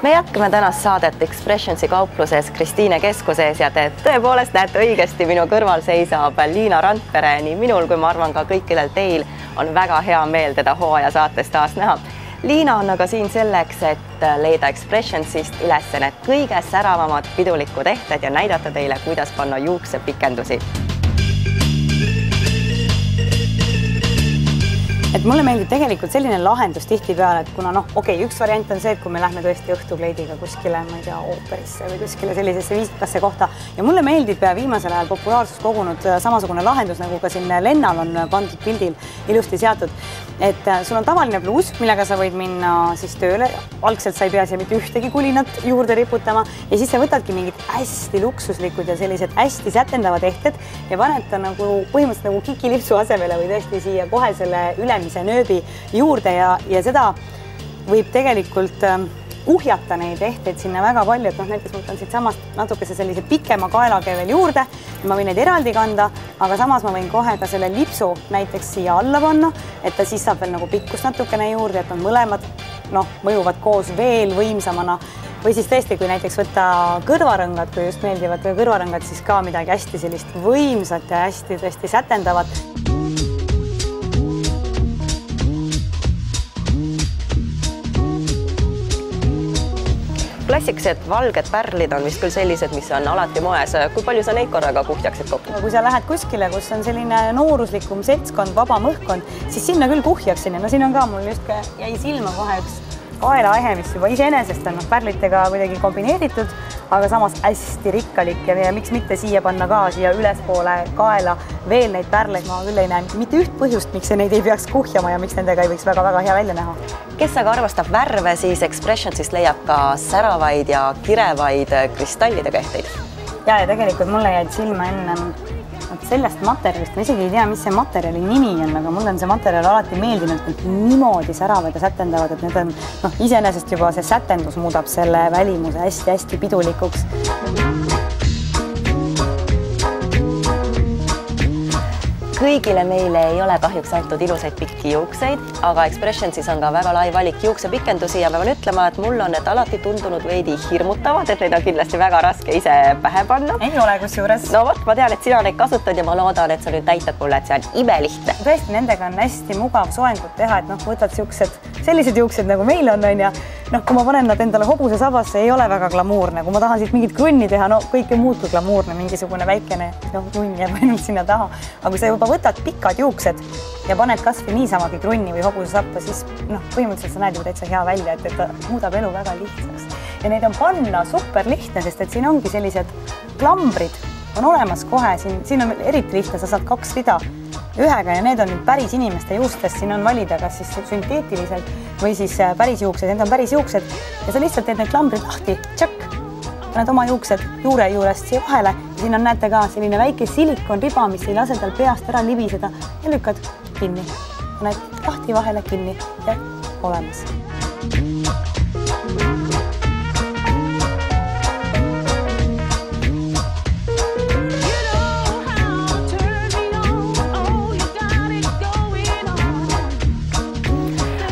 Me jätkame tänast saadet Expressionsi kaupluses Kristiine keskuses ja te tõepoolest näete õigesti, minu kõrval seisab Liina Randpere. Nii minul kui ma arvan ka kõikidel teil on väga hea meel teda hooaja saates taas näha. Liina on aga siin selleks, et leida Expressionsist üles need kõige säravamad pidulikud ehted ja näidata teile, kuidas panna juuksepikendusi. Et mulle meeldib tegelikult selline lahendus tihtipeale, et kuna üks variant on see, et kui me lähme tõesti õhtukleidiga kuskile, ma ei tea, ooperisse või kuskile sellisesse viisikasse kohta ja mulle meeldib viimasel ajal populaarsust kogunud samasugune lahendus, nagu ka siin Lennal on pandud pildil ilusti seatud, et sul on tavaline bluus, millega sa võid minna siis tööle, algselt sa ei pea siia mitte ühtegi kulinat juurde riputama ja siis sa võtadki mingid hästi luksuslikud ja sellised hästi sätendavad ehted ja paned ta nagu põhimõtteliselt nagu kikilipsu asemele või tõesti siia kohe selle ülemise nööbi juurde ja seda võib tegelikult kuhjata neid ehteid sinna väga palju, et näiteks ma võtan siit samast natukese sellise pikema kaelake veel juurde, ma võin neid eraldi kanda, aga samas ma võin kohe ka selle lipsu näiteks siia alla panna, et ta siis saab veel nagu pikkust natukene juurde, et on mõlemad mõjuvad koos veel võimsamana. Või siis tõesti, kui näiteks võtta kõrvarõngad, kui just meeldivad kõrvarõngad, siis ka midagi hästi sellist võimsat ja hästi tõesti sätendavat. Klassilised valged pärlid on vist küll sellised, mis on alati moes. Kui palju sa neid korraga kuhjaksid kokku? Kui sa lähed kuskile, kus on selline nooruslikum seltskond, vaba mõhkkond, siis sinna küll kuhjaksin. Siin on ka mul just jäi silma kohe üks kaelaehe, mis juba iseenesest on pärlitega kuidagi kombineeritud, aga samas hästi rikkalik ja miks mitte siia panna ka siia ülespoole kaela veel neid pärleid. Ma küll ei näe mitte üht põhjust, miks neid ei peaks kuhjama ja miks nendega ei võiks väga-väga hea välja näha. Kes aga arvastab värve, siis Expressionsist leiab ka säravaid ja kirevaid kristallidega ehteid. Ja tegelikult mulle jäid silma enne sellest materjalist, ma isegi ei tea, mis see materjali nimi on, aga mulle on see materjal alati meeldinud, et niimoodi säravad ja sätendavad, et need on iseenesest juba see sätendus muudab selle välimuse hästi-hästi pidulikuks. Kõigile meile ei ole kahjuks antud ilusaid pikki juukseid, aga Expressionsis on ka väga lai valik juuksepikendusi ja ma pean ütlema, et mul on need alati tundunud veidi hirmutavad, et neid on kindlasti väga raske ise pähe panna. Ei ole kusjuures. No vot, ma tean, et sina neid kasutad ja ma loodan, et sa nüüd näitad mulle, et see on imelihtne. Tõesti, nendega on hästi mugav soengut teha, et võtad sellised juuksed nagu meil on ja kui ma panen nad endale hobuse sabasse, ei ole väga glamuurne. Kui ma tahan siit mingit krunni teha, kõike muud kui glamuurne, mingisugune väikene krunn jääb ainult sinna taha. Aga kui sa juba võtad pikad juuksed ja paned kas või niisamagi krunni või hobuse sappa, siis põhimõtteliselt sa näed juba täitsa hea välja, et ta muudab elu väga lihtsaks. Ja neid on panna super lihtne, sest et siin ongi sellised klambrid on olemas kohe. Siin on eriti lihtne, sa saad 2 rida ühega ja need on päris inimeste juustest. Siin on valida kas siis sünteetiliselt või siis päris juuksed. Need on päris juuksed ja sa lihtsalt teed need klambrid lahti, tšakk, paned oma juuksed juure juurest siia vahele ja siin on näete ka selline väike silikon riba, mis ei lase tal peast ära libiseda ja lükkad kinni. Paned lahti vahele kinni ja olemas.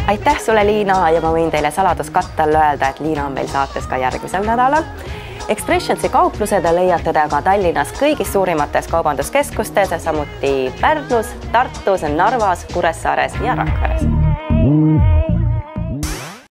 Aitäh sulle, Liina, ja ma võin teile saladuskattel öelda, et Liina on meil saates ka järgmisel nädalal. Expressionsi kauplused leiate te ka Tallinnas kõigis suurimates kaubanduskeskustes, samuti Pärnus, Tartus, Narvas, Kuressaares ja Rakveres.